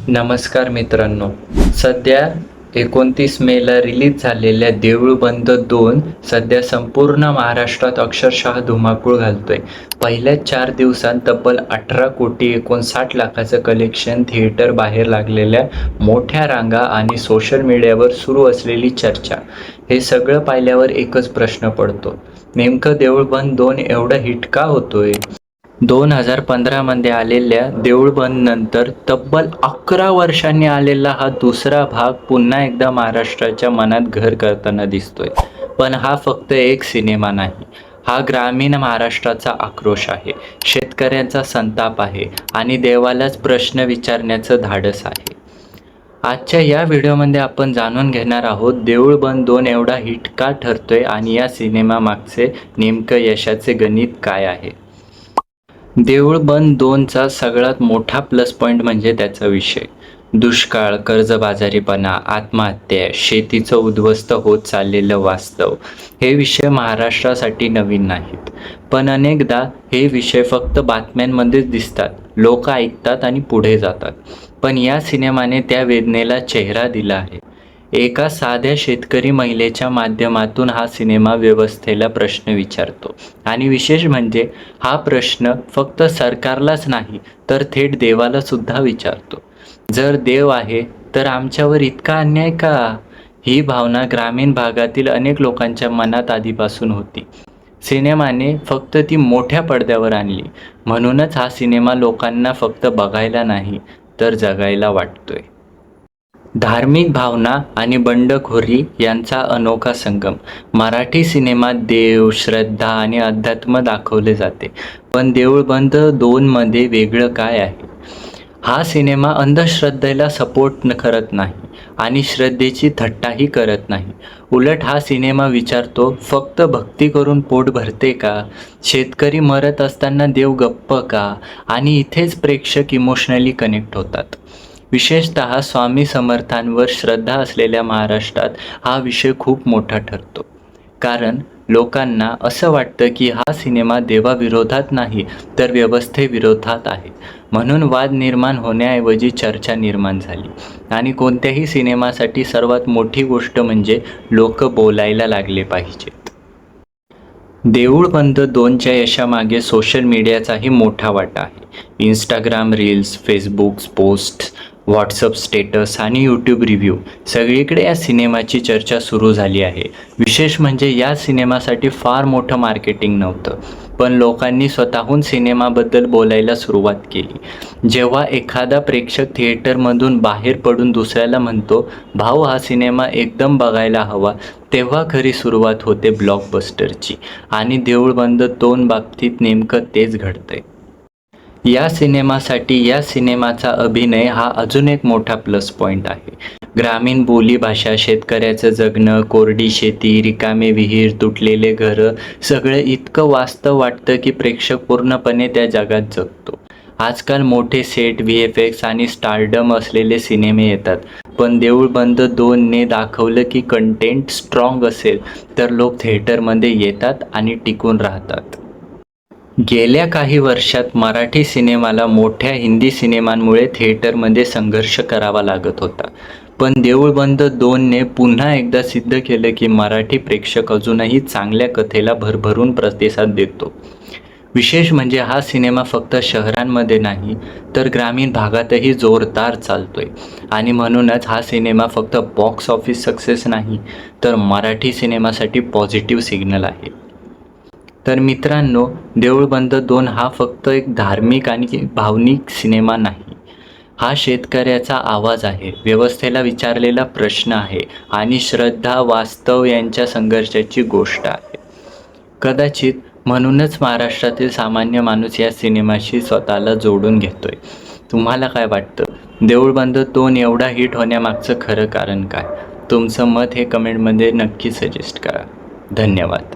नमस्कार मित्रांनो. सध्या 29 मेला रिलीज झालेल्या देऊळ बंद 2 सध्या संपूर्ण महाराष्ट्रात अक्षरशः धुमाकूळ घालतोय. पहिल्याच 4 दिवसांत तब्बल 18,59 लाखाचं कलेक्शन, थिएटर बाहेर लागलेल्या मोठ्या रांगा आणि सोशल मीडियावर सुरू असलेली चर्चा, हे सगळं पाहिल्यावर एकच प्रश्न पडतो, नेमकं देऊळ बंद 2 एवढं हिट का होतोय? 2015 मध्ये आलेल्या देऊळ बंद नंतर तब्बल 11 वर्षांनी आलेला हा दुसरा भाग पुन्हा एकदा महाराष्ट्राच्या मनात घर करताना दिसतोय. पण हा फक्त एक सिनेमा नाही, हा ग्रामीण महाराष्ट्राचा आक्रोश आहे, शेतकऱ्यांचा संताप आहे आणि देवालाच प्रश्न विचारण्याचं धाडस आहे. आजच्या या व्हिडिओमध्ये आपण जाणून घेणार आहोत देऊळ बंद 2 एवढा हिट का ठरतोय आणि या सिनेमामागचे नेमकं यशाचे गणित काय आहे. देऊळ बंद 2चा सगळ्यात मोठा प्लस पॉईंट म्हणजे त्याचा विषय. दुष्काळ, कर्जबाजारीपणा, आत्महत्या, शेतीचं उद्ध्वस्त होत चाललेलं वास्तव, हे विषय महाराष्ट्रासाठी नवीन नाहीत. पण अनेकदा हे विषय फक्त बातम्यांमध्येच दिसतात, लोक ऐकतात आणि पुढे जातात. पण या सिनेमाने त्या वेदनेला चेहरा दिला आहे. एका साध्या शेतकरी महिलेच्या माध्यमातून हा सिनेमा व्यवस्थेला प्रश्न विचारतो. आणि विशेष म्हणजे हा प्रश्न फक्त सरकारलाच नाही तर थेट देवाला सुद्धा विचारतो. जर देव आहे तर आमच्यावर इतका अन्याय का? ही भावना ग्रामीण भागातील अनेक लोकांच्या मनात आधीपासून होती. सिनेमाने फक्त ती मोठ्या पडद्यावर आणली, म्हणूनच हा सिनेमा लोकांना फक्त बघायला नाही तर जगायला वाटतोय. धार्मिक भावना आणि बंडखोरी यांचा अनोखा संगम. मराठी सिनेमात देव, श्रद्धा आणि अध्यात्म दाखवले जाते, पण देऊळ बंद 2 मध्ये वेगळं काय आहे? हा सिनेमा अंधश्रद्धेला सपोर्ट करत नाही आणि श्रद्धेची थट्टाही करत नाही. उलट हा सिनेमा विचारतो, फक्त भक्ती करून पोट भरते का? शेतकरी मरत असताना देव गप्प का? आणि इथेच प्रेक्षक इमोशनली कनेक्ट होतात. विशेषतः स्वामी समर्थांवर श्रद्धा असलेल्या महाराष्ट्रात हा विषय खूप मोठा ठरतो. कारण लोकांना असं वाटतं की हा सिनेमा देवाविरोधात नाही तर व्यवस्थेविरोधात आहे. म्हणून वाद निर्माण होण्याऐवजी चर्चा निर्माण झाली. आणि कोणत्याही सिनेमासाठी सर्वात मोठी गोष्ट म्हणजे लोक बोलायला लागले पाहिजेत. देऊळ बंद 2च्या यशामागे सोशल मीडियाचाही मोठा वाटा आहे. Instagram reels, Facebook post, WhatsApp status आणि यूट्यूब रिव्ह्यू, सगळीकडे या सिनेमाची चर्चा सुरू झाली आहे. विशेष म्हणजे या सिनेमासाठी फार मोठं मार्केटिंग नव्हतं, पण लोकांनी स्वतःहून सिनेमाबद्दल बोलायला सुरुवात केली. जेव्हा एखादा प्रेक्षक थिएटरमधून बाहेर पडून दुसऱ्याला म्हणतो, भाऊ हा सिनेमा एकदम बघायला हवा, तेव्हा खरी सुरुवात होते ब्लॉकबस्टरची. आणि देऊळ बंद 2 बाबतीत नेमकं तेच घडतंय. या सिनेमाचा अभिनय हा अजून एक मोठा प्लस पॉईंट आहे. ग्रामीण बोलीभाषा, शेतकऱ्याचं जगणं, कोरडी शेती, रिकामे विहीर, तुटलेले घरं, सगळं इतकं वास्तव वाटतं की प्रेक्षक पूर्णपणे त्या जगात जगतो. आजकाल मोठे सेट, VFX आणि स्टारडम असलेले सिनेमे येतात, पण देऊळ बंद 2ने दाखवलं की कंटेंट स्ट्रॉंग असेल तर लोक थिएटरमध्ये येतात आणि टिकून राहतात. गेल्या काही वर्षात मराठी सिनेमाला मोठ्या हिंदी सिनेमांमुळे थिएटरमध्ये संघर्ष करावा लागत होता. पण देऊळ बंद 2ने पुन्हा एकदा सिद्ध केलं की मराठी प्रेक्षक अजूनही चांगल्या कथेला भरभरून प्रतिसाद देतो. विशेष म्हणजे हा सिनेमा फक्त शहरांमध्ये नाही तर ग्रामीण भागातही जोरदार चालतोय. आणि म्हणूनच हा सिनेमा फक्त बॉक्स ऑफिस सक्सेस नाही तर मराठी सिनेमासाठी पॉझिटिव्ह सिग्नल आहे. तर मित्रांनो, देऊळ बंद 2 हा फक्त एक धार्मिक आणि भावनिक सिनेमा नाही. हा शेतकऱ्याचा आवाज आहे, व्यवस्थेला विचारलेला प्रश्न आहे आणि श्रद्धा, वास्तव यांच्या संघर्षाची गोष्ट आहे. कदाचित म्हणूनच महाराष्ट्रातील सामान्य माणूस या सिनेमाशी स्वतःला जोडून घेतोय. तुम्हाला काय वाटतं? देऊळ बंद 2 एवढा हिट होण्यामागचं खरं कारण काय? तुमचं मत हे कमेंटमध्ये नक्की सजेस्ट करा. धन्यवाद.